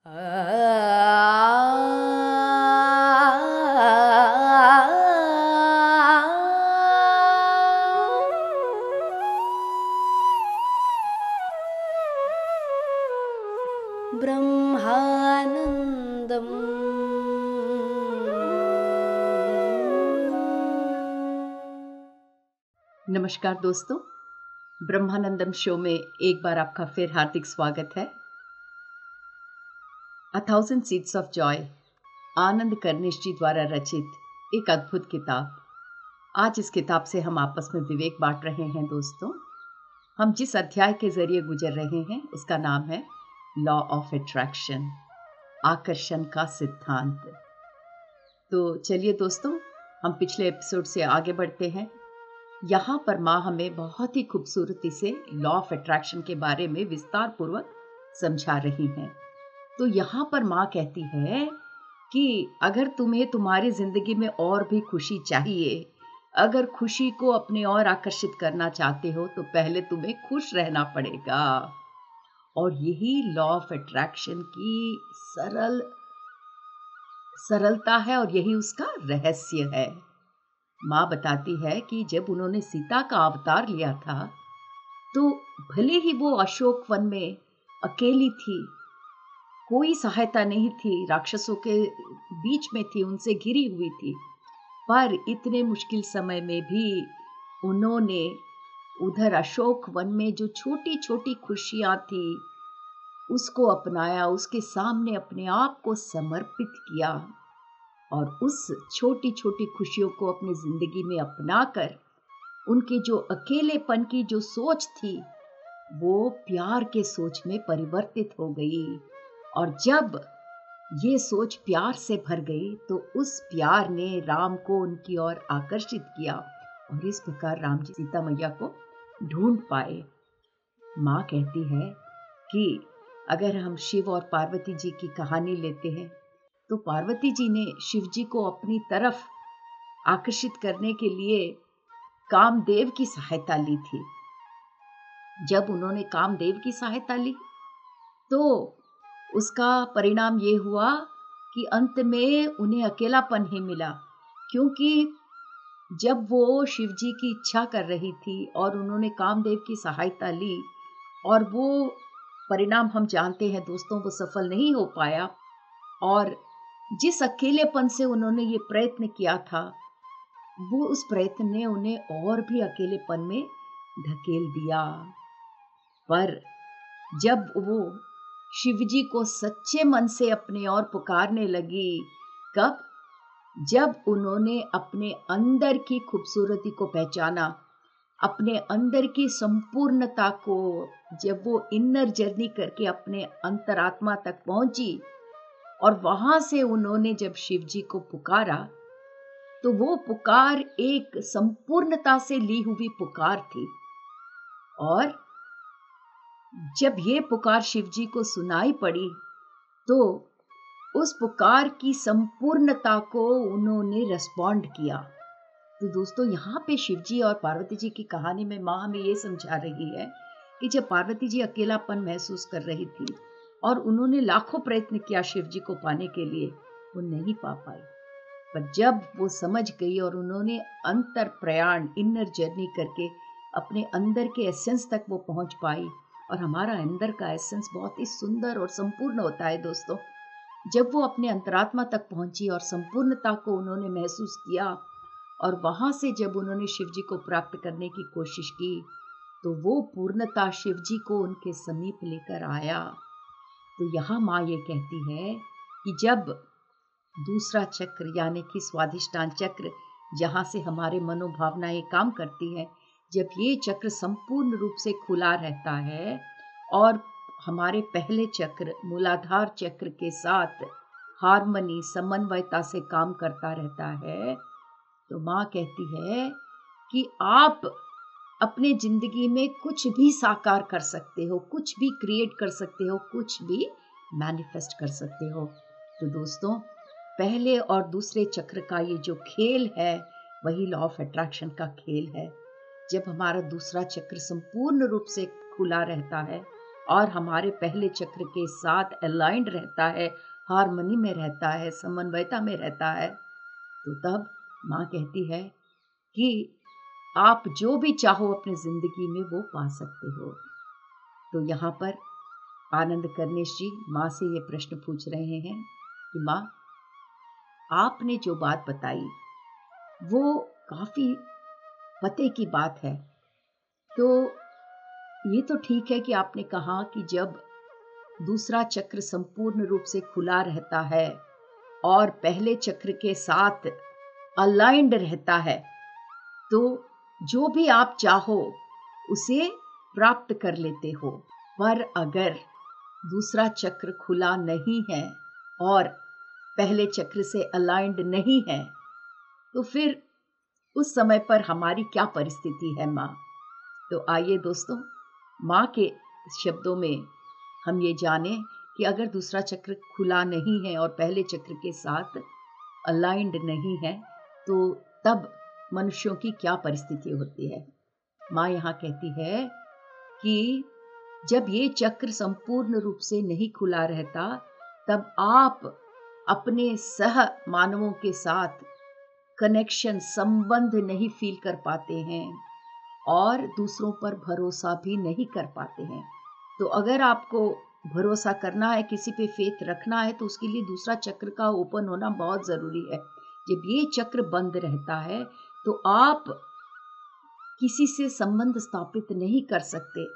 ब्रह्मानंदम। नमस्कार दोस्तों, ब्रह्मानंदम शो में एक बार आपका फिर हार्दिक स्वागत है। A thousand seeds of joy, Anand Karnish ji द्वारा रचित एक अद्भुत किताब। आज इस किताब से हम आपस में विवेक बांट रहे हैं। दोस्तों, हम जिस अध्याय के जरिए गुजर रहे हैं उसका नाम है लॉ ऑफ अट्रैक्शन, आकर्षण का सिद्धांत। तो चलिए दोस्तों, हम पिछले एपिसोड से आगे बढ़ते हैं। यहाँ पर माँ हमें बहुत ही खूबसूरती से लॉ ऑफ अट्रैक्शन के बारे में विस्तार पूर्वक समझा रही हैं। तो यहाँ पर माँ कहती है कि अगर तुम्हें तुम्हारी जिंदगी में और भी खुशी चाहिए, अगर खुशी को अपने और आकर्षित करना चाहते हो, तो पहले तुम्हें खुश रहना पड़ेगा। और यही लॉ ऑफ अट्रैक्शन की सरलता है और यही उसका रहस्य है। माँ बताती है कि जब उन्होंने सीता का अवतार लिया था, तो भले ही वो अशोक वन में अकेली थी, कोई सहायता नहीं थी, राक्षसों के बीच में थी, उनसे घिरी हुई थी, पर इतने मुश्किल समय में भी उन्होंने उधर अशोक वन में जो छोटी छोटी खुशियां थी उसको अपनाया, उसके सामने अपने आप को समर्पित किया और उस छोटी छोटी खुशियों को अपनी जिंदगी में अपनाकर उनके जो अकेलेपन की जो सोच थी वो प्यार के सोच में परिवर्तित हो गई। और जब ये सोच प्यार से भर गई तो उस प्यार ने राम को उनकी ओर आकर्षित किया और इस प्रकार राम जी सीता मैया को ढूंढ पाए। माँ कहती है कि अगर हम शिव और पार्वती जी की कहानी लेते हैं, तो पार्वती जी ने शिव जी को अपनी तरफ आकर्षित करने के लिए कामदेव की सहायता ली थी। जब उन्होंने कामदेव की सहायता ली तो उसका परिणाम ये हुआ कि अंत में उन्हें अकेलापन ही मिला, क्योंकि जब वो शिव जी की इच्छा कर रही थी और उन्होंने कामदेव की सहायता ली और वो परिणाम हम जानते हैं दोस्तों, वो सफल नहीं हो पाया। और जिस अकेलेपन से उन्होंने ये प्रयत्न किया था, वो उस प्रयत्न ने उन्हें और भी अकेलेपन में धकेल दिया। पर जब वो शिवजी को सच्चे मन से अपने ओर पुकारने लगी, कब? जब उन्होंने अपने अंदर की खूबसूरती को पहचाना, अपने अंदर की संपूर्णता को, जब वो इनर जर्नी करके अपने अंतरात्मा तक पहुंची और वहां से उन्होंने जब शिव जी को पुकारा, तो वो पुकार एक संपूर्णता से ली हुई पुकार थी। और जब ये पुकार शिव जी को सुनाई पड़ी, तो उस पुकार की संपूर्णता को उन्होंने रिस्पॉन्ड किया। तो दोस्तों, यहाँ पे शिव जी और पार्वती जी की कहानी में माँ हमें ये समझा रही है कि जब पार्वती जी अकेलापन महसूस कर रही थी और उन्होंने लाखों प्रयत्न किया शिव जी को पाने के लिए, वो नहीं पा पाई। पर जब वो समझ गई और उन्होंने अंतर प्रयाण, इनर जर्नी करके अपने अंदर के एसेंस तक वो पहुंच पाई। और हमारा अंदर का एसेंस बहुत ही सुंदर और संपूर्ण होता है दोस्तों। जब वो अपने अंतरात्मा तक पहुंची और संपूर्णता को उन्होंने महसूस किया और वहां से जब उन्होंने शिव जी को प्राप्त करने की कोशिश की, तो वो पूर्णता शिव जी को उनके समीप लेकर आया। तो यहाँ माँ ये कहती है कि जब दूसरा चक्र यानी कि स्वाधिष्ठान चक्र, जहाँ से हमारे मनोभावनाएं काम करती हैं, जब ये चक्र संपूर्ण रूप से खुला रहता है और हमारे पहले चक्र मूलाधार चक्र के साथ हार्मनी, समन्वयता से काम करता रहता है, तो माँ कहती है कि आप अपने जिंदगी में कुछ भी साकार कर सकते हो, कुछ भी क्रिएट कर सकते हो, कुछ भी मैनिफेस्ट कर सकते हो। तो दोस्तों, पहले और दूसरे चक्र का ये जो खेल है, वही लॉ ऑफ अट्रैक्शन का खेल है। जब हमारा दूसरा चक्र संपूर्ण रूप से खुला रहता है, और हमारे पहले चक्र के साथ अलाइंड रहता है, हार्मनी में रहता है, समन्वयता में रहता है, तो तब माँ कहती है कि आप जो भी चाहो अपनी जिंदगी में वो पा सकते हो। तो यहाँ पर आनंद कर्णेश जी माँ से ये प्रश्न पूछ रहे हैं कि माँ, आपने जो बात बताई वो काफी पते की बात है। तो ये तो ठीक है कि आपने कहा कि जब दूसरा चक्र संपूर्ण रूप से खुला रहता है और पहले चक्र के साथ अलाइंड रहता है, तो जो भी आप चाहो उसे प्राप्त कर लेते हो। पर अगर दूसरा चक्र खुला नहीं है और पहले चक्र से अलाइंड नहीं है, तो फिर उस समय पर हमारी क्या परिस्थिति है माँ? तो आइए दोस्तों, माँ के शब्दों में हम ये जानें कि अगर दूसरा चक्र खुला नहीं है और पहले चक्र के साथ अलाइंड नहीं है, तो तब मनुष्यों की क्या परिस्थिति होती है। माँ यहाँ कहती है कि जब ये चक्र संपूर्ण रूप से नहीं खुला रहता, तब आप अपने सह मानवों के साथ कनेक्शन, संबंध नहीं फील कर पाते हैं और दूसरों पर भरोसा भी नहीं कर पाते हैं। तो अगर आपको भरोसा करना है, किसी पे फेथ रखना है, तो उसके लिए दूसरा चक्र का ओपन होना बहुत जरूरी है। जब ये चक्र बंद रहता है तो आप किसी से संबंध स्थापित नहीं कर सकते।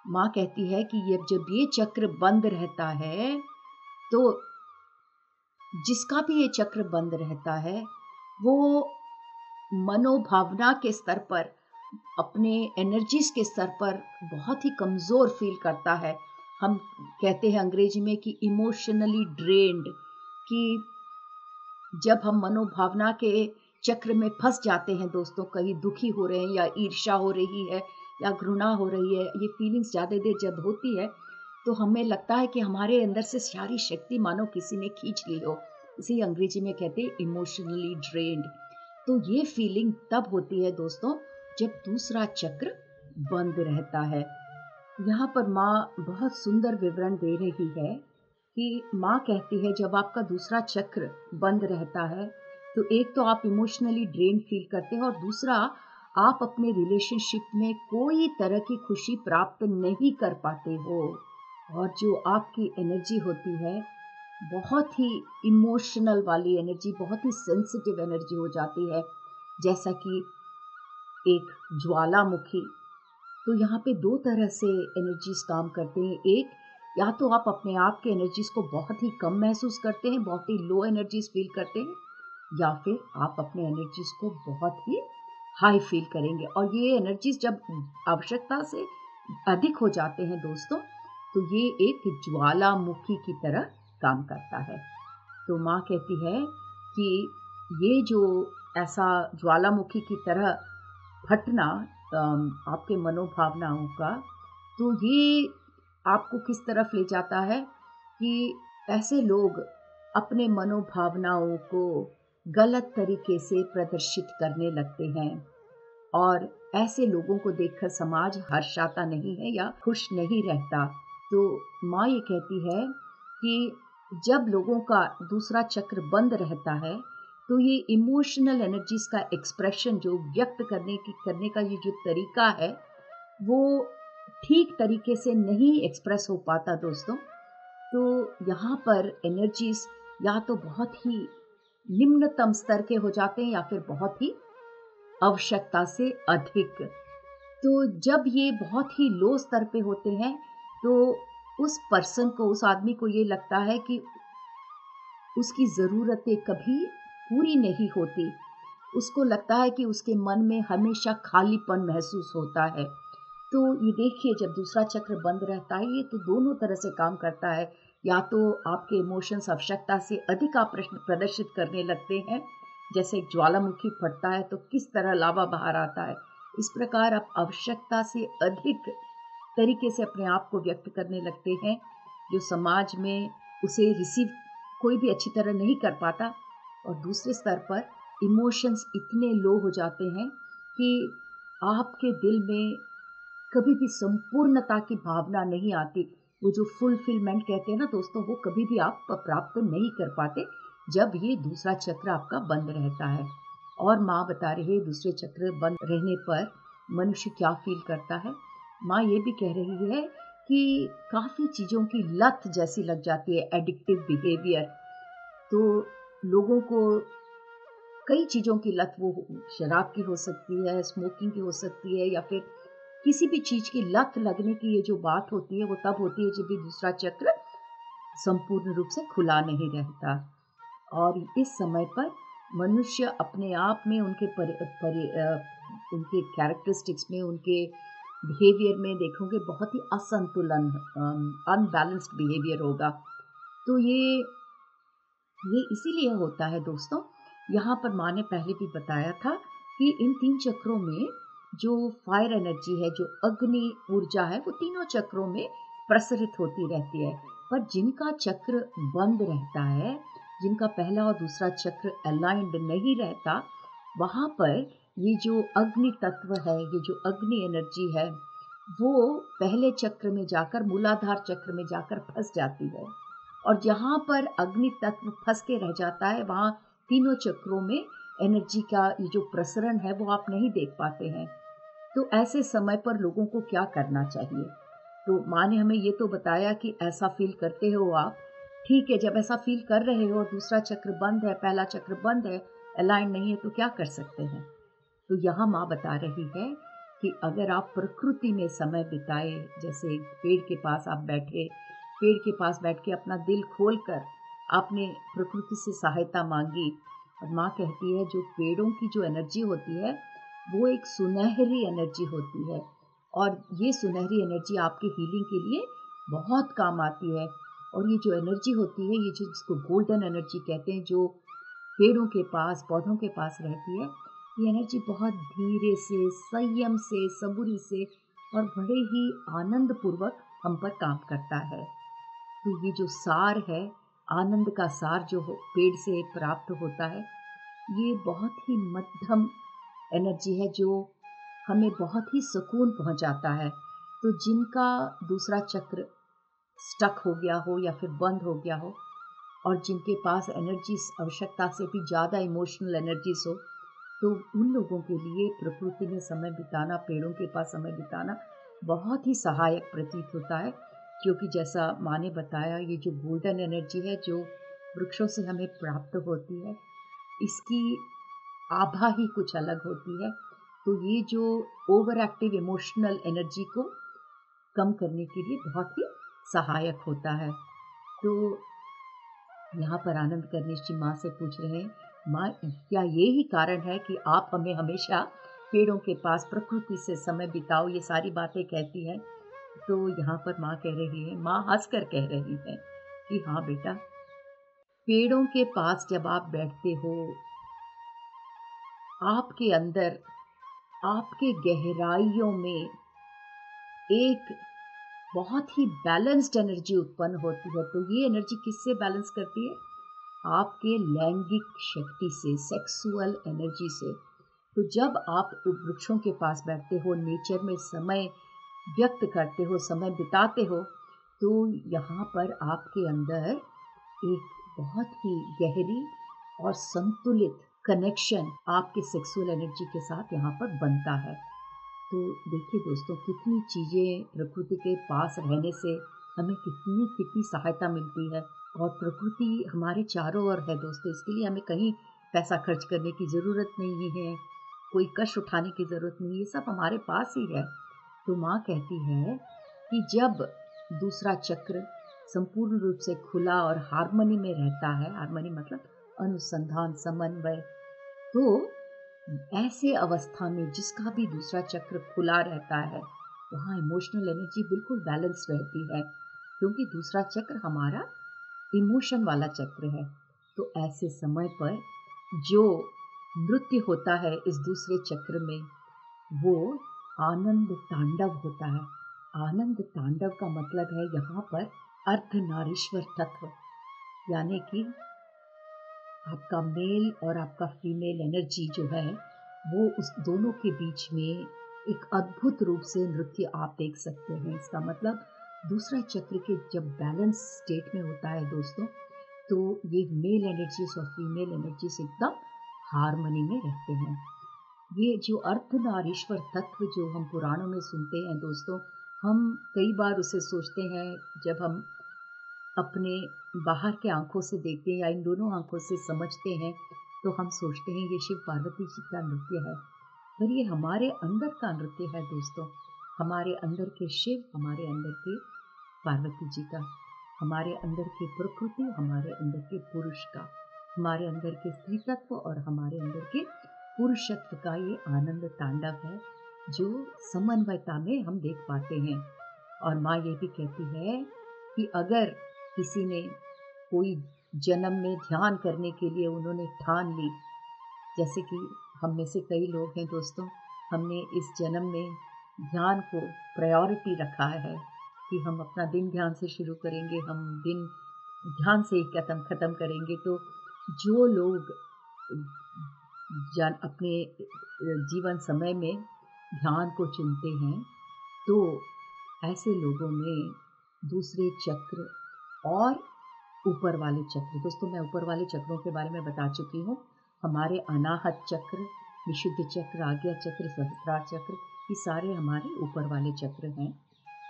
माँ कहती है कि जब ये चक्र बंद रहता है, तो जिसका भी ये चक्र बंद रहता है वो मनोभावना के स्तर पर, अपने एनर्जीज के स्तर पर बहुत ही कमजोर फील करता है। हम कहते हैं अंग्रेजी में कि इमोशनली ड्रेन्ड, कि जब हम मनोभावना के चक्र में फंस जाते हैं दोस्तों, कहीं दुखी हो रहे हैं या ईर्ष्या हो रही है या घृणा हो रही है, ये फीलिंग्स ज़्यादा देर जब होती है तो हमें लगता है कि हमारे अंदर से सारी शक्ति मानो किसी ने खींच ली हो। इसे अंग्रेजी में कहते हैं इमोशनली ड्रेन्ड। तो ये फीलिंग तब होती है दोस्तों जब दूसरा चक्र बंद रहता है। यहाँ पर माँ बहुत सुंदर विवरण दे रही है कि माँ कहती है जब आपका दूसरा चक्र बंद रहता है तो एक तो आप इमोशनली ड्रेन फील करते हैं और दूसरा आप अपने रिलेशनशिप में कोई तरह की खुशी प्राप्त नहीं कर पाते हो। और जो आपकी एनर्जी होती है बहुत ही इमोशनल वाली एनर्जी, बहुत ही सेंसिटिव एनर्जी हो जाती है, जैसा कि एक ज्वालामुखी। तो यहाँ पे दो तरह से एनर्जीज काम करते हैं। एक, या तो आप अपने आप के एनर्जीज को बहुत ही कम महसूस करते हैं, बहुत ही लो एनर्जीज फील करते हैं, या फिर आप अपने एनर्जीज को बहुत ही हाई फील करेंगे। और ये एनर्जीज जब आवश्यकता से अधिक हो जाते हैं दोस्तों, तो ये एक ज्वालामुखी की तरह काम करता है। तो माँ कहती है कि ये जो ऐसा ज्वालामुखी की तरह फटना आपके मनोभावनाओं का, तो ये आपको किस तरफ ले जाता है कि ऐसे लोग अपने मनोभावनाओं को गलत तरीके से प्रदर्शित करने लगते हैं और ऐसे लोगों को देखकर समाज हर्षाता नहीं है या खुश नहीं रहता। तो माँ ये कहती है कि जब लोगों का दूसरा चक्र बंद रहता है तो ये इमोशनल एनर्जीज का एक्सप्रेशन, जो व्यक्त करने का ये जो तरीका है, वो ठीक तरीके से नहीं एक्सप्रेस हो पाता दोस्तों। तो यहाँ पर एनर्जीज या तो बहुत ही निम्नतम स्तर के हो जाते हैं या फिर बहुत ही आवश्यकता से अधिक। तो जब ये बहुत ही लो स्तर पे होते हैं तो उस पर्सन को, उस आदमी को ये लगता है कि उसकी ज़रूरतें कभी पूरी नहीं होती। उसको लगता है कि उसके मन में हमेशा खालीपन महसूस होता है। तो ये देखिए, जब दूसरा चक्र बंद रहता है ये तो दोनों तरह से काम करता है। या तो आपके इमोशंस आवश्यकता से अधिक आप प्रदर्शित करने लगते हैं, जैसे एक ज्वालामुखी फटता है तो किस तरह लावा बाहर आता है, इस प्रकार आप आवश्यकता से अधिक तरीके से अपने आप को व्यक्त करने लगते हैं, जो समाज में उसे रिसीव कोई भी अच्छी तरह नहीं कर पाता। और दूसरे स्तर पर इमोशंस इतने लो हो जाते हैं कि आपके दिल में कभी भी संपूर्णता की भावना नहीं आती। वो जो फुलफिलमेंट कहते हैं ना दोस्तों, वो कभी भी आप प्राप्त नहीं कर पाते जब ये दूसरा चक्र आपका बंद रहता है। और माँ बता रही है दूसरे चक्र बंद रहने पर मनुष्य क्या फील करता है। माँ ये भी कह रही है कि काफ़ी चीज़ों की लत जैसी लग जाती है, एडिक्टिव बिहेवियर। तो लोगों को कई चीज़ों की लत, वो शराब की हो सकती है, स्मोकिंग की हो सकती है, या फिर किसी भी चीज़ की लत लगने की ये जो बात होती है वो तब होती है जब ये दूसरा चक्र संपूर्ण रूप से खुला नहीं रहता। और इस समय पर मनुष्य अपने आप में उनके कैरेक्टरिस्टिक्स में, उनके बिहेवियर में देखोगे बहुत ही असंतुलन, अनबैलेंस्ड बिहेवियर होगा। तो ये इसीलिए होता है दोस्तों। यहाँ पर माँ ने पहले भी बताया था कि इन 3 चक्रों में जो फायर एनर्जी है, जो अग्नि ऊर्जा है, वो तीनों चक्रों में प्रसरित होती रहती है। पर जिनका चक्र बंद रहता है, जिनका पहला और दूसरा चक्र अलाइंड नहीं रहता, वहाँ पर ये जो अग्नि तत्व है, ये जो अग्नि एनर्जी है, वो पहले चक्र में जाकर, मूलाधार चक्र में जाकर फंस जाती है। और जहाँ पर अग्नि तत्व फंस के रह जाता है, वहाँ तीनों चक्रों में एनर्जी का ये जो प्रसरण है वो आप नहीं देख पाते हैं। तो ऐसे समय पर लोगों को क्या करना चाहिए? तो माँ ने हमें ये तो बताया कि ऐसा फील करते हो आप, ठीक है। जब ऐसा फील कर रहे हो, दूसरा चक्र बंद है, पहला चक्र बंद है, अलाइन नहीं है, तो क्या कर सकते हैं? तो यहाँ माँ बता रही है कि अगर आप प्रकृति में समय बिताए, जैसे पेड़ के पास आप बैठे, पेड़ के पास बैठ के अपना दिल खोल कर आपने प्रकृति से सहायता मांगी। और माँ कहती है जो पेड़ों की जो एनर्जी होती है वो एक सुनहरी एनर्जी होती है, और ये सुनहरी एनर्जी आपके हीलिंग के लिए बहुत काम आती है। और ये जो एनर्जी होती है, ये जिसको गोल्डन एनर्जी कहते हैं, जो पेड़ों के पास, पौधों के पास रहती है, ये एनर्जी बहुत धीरे से, संयम से, सबूरी से और बड़े ही आनंद पूर्वक हम पर काम करता है। तो ये जो सार है, आनंद का सार जो पेड़ से प्राप्त होता है, ये बहुत ही मध्यम एनर्जी है जो हमें बहुत ही सुकून पहुंचाता है। तो जिनका दूसरा चक्र स्टक हो गया हो या फिर बंद हो गया हो, और जिनके पास एनर्जी आवश्यकता से भी ज़्यादा इमोशनल एनर्जीज हो, तो उन लोगों के लिए प्रकृति में समय बिताना, पेड़ों के पास समय बिताना बहुत ही सहायक प्रतीत होता है। क्योंकि जैसा माँ ने बताया, ये जो गोल्डन एनर्जी है जो वृक्षों से हमें प्राप्त होती है, इसकी आभा ही कुछ अलग होती है। तो ये जो ओवर एक्टिव इमोशनल एनर्जी को कम करने के लिए बहुत ही सहायक होता है। तो यहाँ पर आनंद करनीश जी माँ से पूछ रहे हैं, माँ क्या ये ही कारण है कि आप हमें हमेशा पेड़ों के पास, प्रकृति से समय बिताओ, ये सारी बातें कहती हैं? तो यहाँ पर माँ कह रही है, माँ हंसकर कह रही है कि हाँ बेटा, पेड़ों के पास जब आप बैठते हो, आपके अंदर, आपके गहराइयों में एक बहुत ही बैलेंस्ड एनर्जी उत्पन्न होती है। तो ये एनर्जी किससे बैलेंस करती है? आपके लैंगिक शक्ति से, सेक्सुअल एनर्जी से। तो जब आप वृक्षों के पास बैठते हो, नेचर में समय व्यक्त करते हो, समय बिताते हो, तो यहाँ पर आपके अंदर एक बहुत ही गहरी और संतुलित कनेक्शन आपके सेक्सुअल एनर्जी के साथ यहाँ पर बनता है। तो देखिए दोस्तों, कितनी चीज़ें प्रकृति के पास रहने से हमें कितनी कितनी सहायता मिलती है। और प्रकृति हमारे चारों ओर है दोस्तों, इसके लिए हमें कहीं पैसा खर्च करने की ज़रूरत नहीं है, कोई कष्ट उठाने की ज़रूरत नहीं, ये सब हमारे पास ही है। तो माँ कहती है कि जब दूसरा चक्र संपूर्ण रूप से खुला और हार्मनी में रहता है, हार्मनी मतलब अनुसंधान, समन्वय, तो ऐसे अवस्था में जिसका भी दूसरा चक्र खुला रहता है, वहाँ इमोशनल एनर्जी बिल्कुल बैलेंस रहती है, क्योंकि दूसरा चक्र हमारा इमोशन वाला चक्र है। तो ऐसे समय पर जो नृत्य होता है इस दूसरे चक्र में, वो आनंद तांडव होता है। आनंद तांडव का मतलब है यहाँ पर अर्धनारीश्वर तत्व, यानी कि आपका मेल और आपका फीमेल एनर्जी जो है, वो उस दोनों के बीच में एक अद्भुत रूप से नृत्य आप देख सकते हैं। इसका मतलब दूसरा चक्र के जब बैलेंस स्टेट में होता है दोस्तों, तो ये मेल एनर्जीज और फीमेल एनर्जीज एकदम हार्मनी में रहते हैं। ये जो अर्धनारीश्वर तत्व जो हम पुराणों में सुनते हैं दोस्तों, हम कई बार उसे सोचते हैं जब हम अपने बाहर के आंखों से देखते हैं या इन दोनों आंखों से समझते हैं, तो हम सोचते हैं ये शिव पार्वती जी का नृत्य है, पर ये हमारे अंदर का नृत्य है दोस्तों। हमारे अंदर के शिव, हमारे अंदर के पार्वती जी का, हमारे अंदर के प्रकृति, हमारे अंदर के पुरुष का, हमारे अंदर के स्त्री तत्व और हमारे अंदर के पुरुषत्व का ये आनंद तांडव है जो समन्वयता में हम देख पाते हैं। और माँ ये भी कहती है कि अगर किसी ने कोई जन्म में ध्यान करने के लिए उन्होंने ठान ली, जैसे कि हम में से कई लोग हैं दोस्तों, हमने इस जन्म में ध्यान को प्रायोरिटी रखा है कि हम अपना दिन ध्यान से शुरू करेंगे, हम दिन ध्यान से ही ख़त्म करेंगे। तो जो लोग अपने जीवन समय में ध्यान को चुनते हैं, तो ऐसे लोगों में दूसरे चक्र और ऊपर वाले चक्र, दोस्तों मैं ऊपर वाले चक्रों के बारे में बता चुकी हूँ। हमारे अनाहत चक्र, विशुद्ध चक्र, आज्ञा चक्र, सहस्त्रार चक्र, ये सारे हमारे ऊपर वाले चक्र हैं।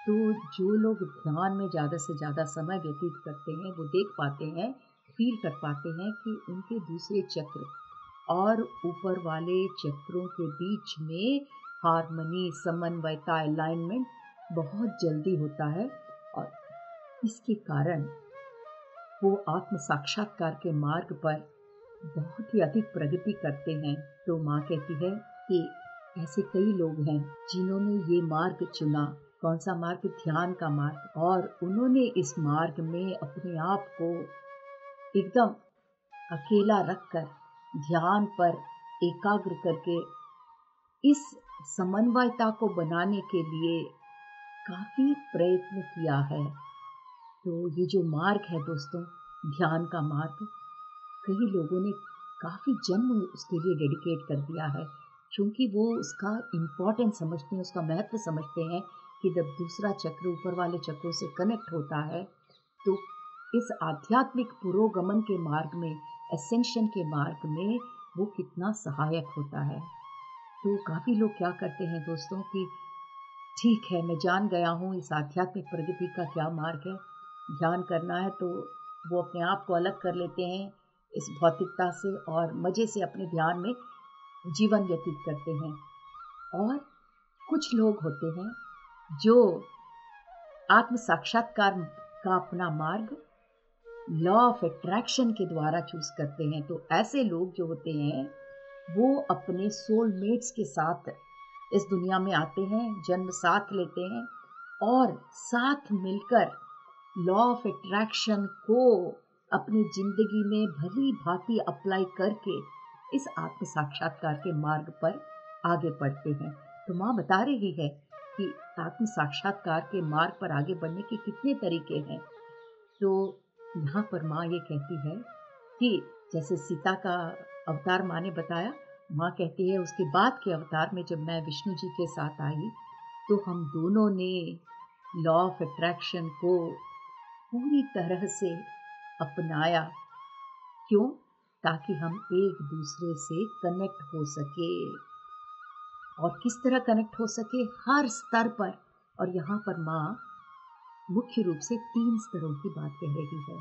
तो जो लोग ध्यान में ज़्यादा से ज़्यादा समय व्यतीत करते हैं, वो देख पाते हैं, फील कर पाते हैं कि उनके दूसरे चक्र और ऊपर वाले चक्रों के बीच में हार्मनी, समन्वयता, अलाइनमेंट बहुत जल्दी होता है और इसके कारण वो आत्म साक्षात्कार के मार्ग पर बहुत ही अधिक प्रगति करते हैं। तो माँ कहती है कि ऐसे कई लोग हैं जिन्होंने ये मार्ग चुना। कौन सा मार्ग? ध्यान का मार्ग। और उन्होंने इस मार्ग में अपने आप को एकदम अकेला रखकर ध्यान पर एकाग्र करके इस समन्वयता को बनाने के लिए काफ़ी प्रयत्न किया है। तो ये जो मार्ग है दोस्तों, ध्यान का मार्ग, कई लोगों ने काफ़ी जन्म उसके लिए डेडिकेट कर दिया है, क्योंकि वो उसका इम्पोर्टेंस समझते हैं, उसका महत्व समझते हैं कि जब दूसरा चक्र ऊपर वाले चक्रों से कनेक्ट होता है तो इस आध्यात्मिक पुरोगमन के मार्ग में, एसेंशन के मार्ग में वो कितना सहायक होता है। तो काफ़ी लोग क्या करते हैं दोस्तों कि ठीक है, मैं जान गया हूँ इस आध्यात्मिक प्रगति का क्या मार्ग है, ध्यान करना है, तो वो अपने आप को अलग कर लेते हैं इस भौतिकता से और मज़े से अपने ध्यान में जीवन व्यतीत करते हैं। और कुछ लोग होते हैं जो आत्म साक्षात्कार का अपना मार्ग लॉ ऑफ अट्रैक्शन के द्वारा चूज करते हैं। तो ऐसे लोग जो होते हैं वो अपने सोलमेट्स के साथ इस दुनिया में आते हैं, जन्म साथ लेते हैं और साथ मिलकर लॉ ऑफ अट्रैक्शन को अपनी जिंदगी में भली भांति अप्लाई करके इस आत्म साक्षात्कार के मार्ग पर आगे बढ़ते हैं। तो माँ बता रही है कि आत्म साक्षात्कार के मार्ग पर आगे बढ़ने के कितने तरीके हैं। तो यहाँ पर माँ ये कहती है कि जैसे सीता का अवतार माँ ने बताया, माँ कहती है उसके बाद के अवतार में जब मैं विष्णु जी के साथ आई तो हम दोनों ने लॉ ऑफ अट्रैक्शन को पूरी तरह से अपनाया। क्यों? ताकि हम एक दूसरे से कनेक्ट हो सके। और किस तरह कनेक्ट हो सके? हर स्तर पर। और यहाँ पर माँ मुख्य रूप से 3 स्तरों की बात कह रही है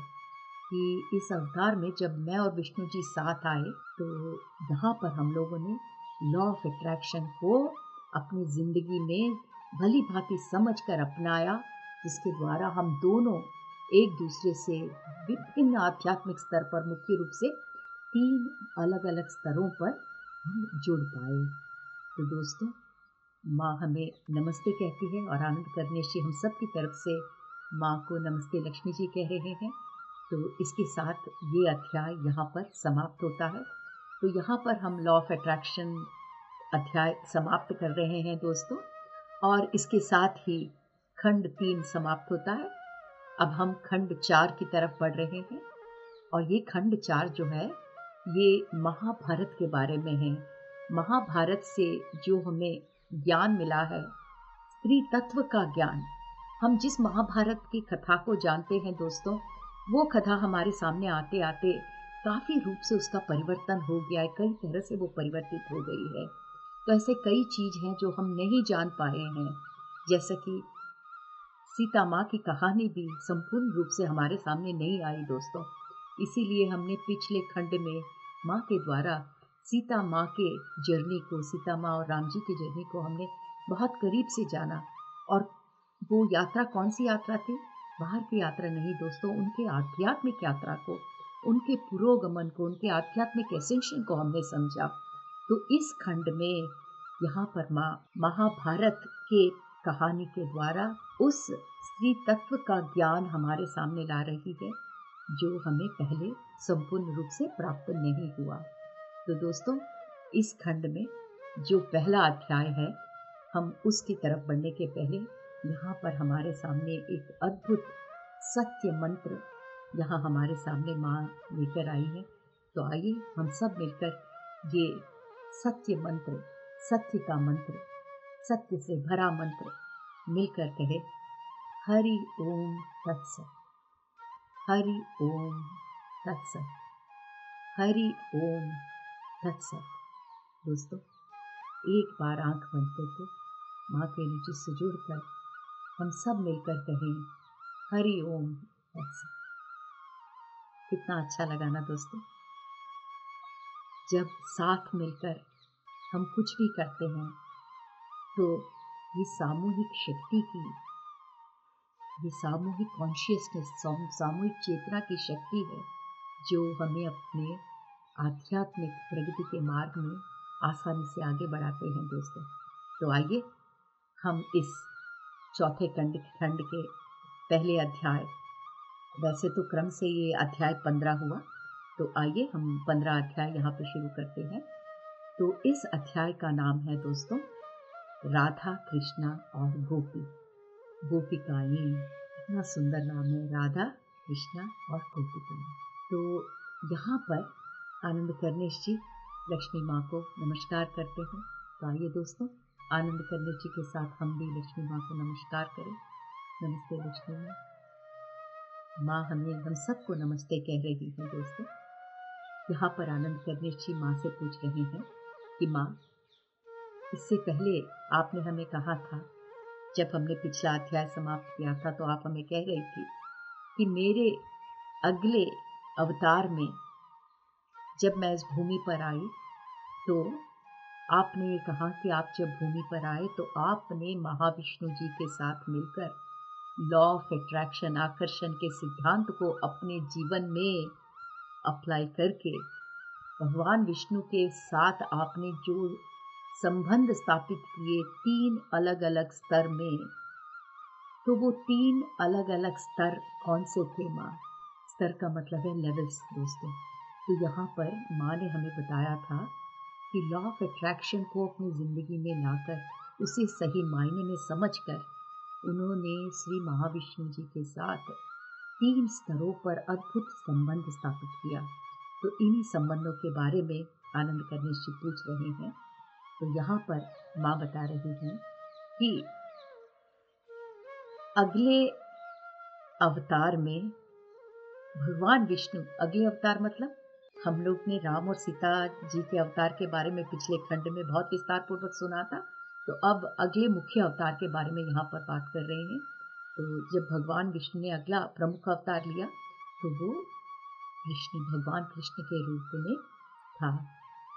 कि इस अवतार में जब मैं और विष्णु जी साथ आए तो यहाँ पर हम लोगों ने लॉ ऑफ अट्रैक्शन को अपनी जिंदगी में भली भांति समझ कर अपनाया, जिसके द्वारा हम दोनों एक दूसरे से विभिन्न आध्यात्मिक स्तर पर, मुख्य रूप से 3 अलग अलग स्तरों पर हम जुड़ पाए। तो दोस्तों, माँ हमें नमस्ते कहती है और आनंद करनेशी हम सब की तरफ से माँ को नमस्ते लक्ष्मी जी कह रहे हैं। तो इसके साथ ये अध्याय यहाँ पर समाप्त होता है। तो यहाँ पर हम लॉ ऑफ अट्रैक्शन अध्याय समाप्त कर रहे हैं दोस्तों, और इसके साथ ही खंड 3 समाप्त होता है। अब हम खंड 4 की तरफ बढ़ रहे हैं और ये खंड 4 जो है ये महाभारत के बारे में है। महाभारत से जो हमें ज्ञान मिला है, स्त्री तत्व का ज्ञान। हम जिस महाभारत की कथा को जानते हैं दोस्तों, वो कथा हमारे सामने आते आते काफी रूप से उसका परिवर्तन हो गया है, कई तरह से वो परिवर्तित हो गई है। तो ऐसे कई चीज हैं जो हम नहीं जान पाए हैं, जैसे कि सीता माँ की कहानी भी संपूर्ण रूप से हमारे सामने नहीं आई दोस्तों। इसीलिए हमने पिछले खंड में माँ के द्वारा सीता माँ के जर्नी को, सीता माँ और राम जी की जर्नी को हमने बहुत करीब से जाना। और वो यात्रा कौन सी यात्रा थी? बाहर की यात्रा नहीं दोस्तों, उनके आध्यात्मिक यात्रा को, उनके पुरोगमन को, उनके आध्यात्मिक एसेंशन को हमने समझा। तो इस खंड में यहाँ पर माँ महाभारत के कहानी के द्वारा उस स्त्री तत्व का ज्ञान हमारे सामने ला रही है, जो हमें पहले संपूर्ण रूप से प्राप्त नहीं हुआ। तो दोस्तों, इस खंड में जो पहला अध्याय है, हम उसकी तरफ बढ़ने के पहले यहाँ पर हमारे सामने एक अद्भुत सत्य मंत्र यहाँ हमारे सामने माँ लेकर आई है। तो आइए हम सब मिलकर ये सत्य मंत्र, सत्य का मंत्र, सत्य से भरा मंत्र मिलकर कहे, हरि ओम तत्सत, हरि ओम तत्सत, हरि ओम तत्सत। दोस्तों, एक बार आंख बंद करके माँ के नीचे से जुड़कर हम सब मिलकर कहें, हरि ओम तत्सत। कितना अच्छा लगा ना दोस्तों? जब साथ मिलकर हम कुछ भी करते हैं तो ये सामूहिक शक्ति की, ये सामूहिक कॉन्शियसनेस, सामूहिक चेतना की शक्ति है जो हमें अपने आध्यात्मिक प्रगति के मार्ग में आसानी से आगे बढ़ाते हैं दोस्तों। तो आइए हम इस चौथे खंड के पहले अध्याय, वैसे तो क्रम से ये अध्याय 15 हुआ, तो आइए हम 15 अध्याय यहाँ पे शुरू करते हैं। तो इस अध्याय का नाम है दोस्तों, राधा कृष्णा और गोपी, गोपिकाएं। इतना सुंदर नाम है, राधा कृष्णा और गोपिकाएं। तो यहाँ पर आनंद करनेश जी लक्ष्मी माँ को नमस्कार करते हैं। तो आइए दोस्तों, आनंद करनेश जी के साथ हम भी लक्ष्मी माँ को नमस्कार करें। नमस्ते लक्ष्मी माँ। माँ हमें, हम सबको नमस्ते कह रही हैं दोस्तों। यहाँ पर आनंद करनेश जी माँ से पूछ रहे हैं कि माँ, इससे पहले आपने हमें कहा था, जब हमने पिछला अध्याय समाप्त किया था, तो आप हमें कह रही थी कि मेरे अगले अवतार में जब मैं इस भूमि पर आई, तो आपने ये कहा कि आप जब भूमि पर आए तो आपने महाविष्णु जी के साथ मिलकर लॉ ऑफ अट्रैक्शन, आकर्षण के सिद्धांत को अपने जीवन में अप्लाई करके भगवान विष्णु के साथ आपने जो संबंध स्थापित किए 3 अलग अलग स्तर में, तो वो 3 अलग अलग स्तर कौन से थे माँ? स्तर का मतलब है लेवल्स दोस्तों। तो यहाँ पर माँ ने हमें बताया था कि लॉ ऑफ अट्रैक्शन को अपनी ज़िंदगी में लाकर उसे सही मायने में समझकर उन्होंने श्री महाविष्णु जी के साथ 3 स्तरों पर अद्भुत संबंध स्थापित किया। तो इन्हीं संबंधों के बारे में आनंद करनेश जी पूछ रहे हैं। तो यहाँ पर माँ बता रही हैं कि अगले अवतार में भगवान विष्णु, अगले अवतार मतलब हम लोग ने राम और सीता जी के अवतार के बारे में पिछले खंड में बहुत विस्तार पूर्वक सुना था। तो अब अगले मुख्य अवतार के बारे में यहाँ पर बात कर रहे हैं। तो जब भगवान विष्णु ने अगला प्रमुख अवतार लिया, तो वो कृष्ण, भगवान कृष्ण के रूप में था।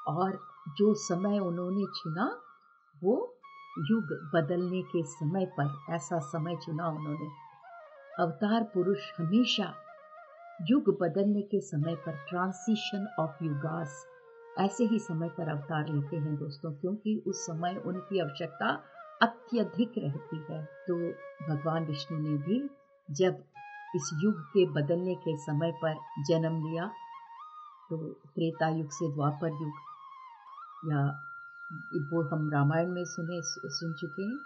और जो समय उन्होंने चुना, वो युग बदलने के समय पर, ऐसा समय चुना उन्होंने। अवतार पुरुष हमेशा युग बदलने के समय पर, ट्रांजिशन ऑफ युगास, ऐसे ही समय पर अवतार लेते हैं दोस्तों, क्योंकि उस समय उनकी आवश्यकता अत्यधिक रहती है। तो भगवान विष्णु ने भी जब इस युग के बदलने के समय पर जन्म लिया, तो त्रेता युग से द्वापर युग, या वो हम रामायण में सुन चुके हैं,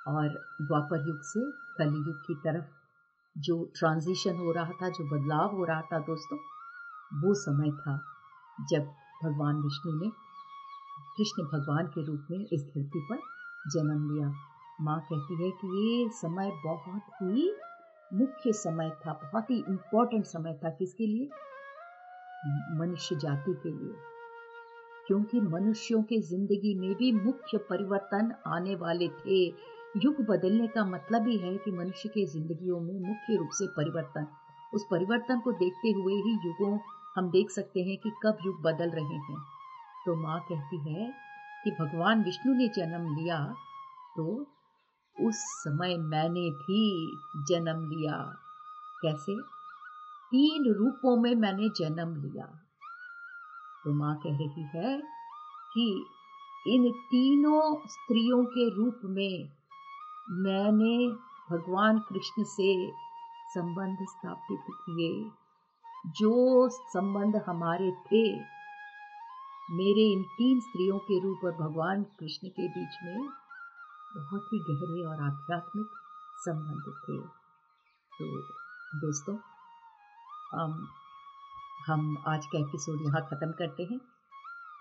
और द्वापर युग से कलयुग की तरफ जो ट्रांजिशन हो रहा था, जो बदलाव हो रहा था दोस्तों, वो समय था जब भगवान विष्णु ने कृष्ण भगवान के रूप में इस धरती पर जन्म लिया। माँ कहती है कि ये समय बहुत ही मुख्य समय था, बहुत ही इम्पोर्टेंट समय था। किसके लिए? मनुष्य जाति के लिए, क्योंकि मनुष्यों के जिंदगी में भी मुख्य परिवर्तन आने वाले थे। युग बदलने का मतलब ही है कि मनुष्य के जिंदगियों में मुख्य रूप से परिवर्तन, उस परिवर्तन को देखते हुए ही युगों हम देख सकते हैं कि कब युग बदल रहे हैं। तो माँ कहती है कि भगवान विष्णु ने जन्म लिया तो उस समय मैंने भी जन्म लिया। कैसे? 3 रूपों में मैंने जन्म लिया। तो माँ कह रही है कि इन तीनों स्त्रियों के रूप में मैंने भगवान कृष्ण से संबंध स्थापित किए। जो संबंध हमारे थे, मेरे इन 3 स्त्रियों के रूप और भगवान कृष्ण के बीच में बहुत ही गहरे और आध्यात्मिक संबंध थे। तो दोस्तों, हम आज का एपिसोड यहाँ ख़त्म करते हैं।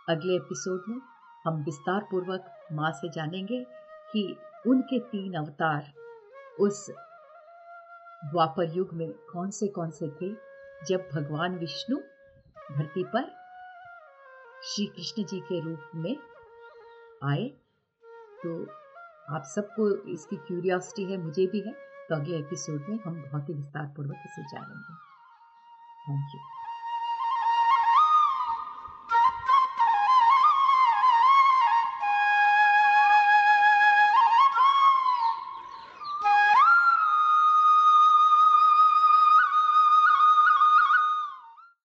अगले एपिसोड में हम विस्तार पूर्वक माँ से जानेंगे कि उनके 3 अवतार उस द्वापर युग में कौन से थे, जब भगवान विष्णु धरती पर श्री कृष्ण जी के रूप में आए। तो आप सबको इसकी क्यूरियोसिटी है, मुझे भी है। तो अगले एपिसोड में हम बहुत ही विस्तार पूर्वक इसे जानेंगे। Thank you.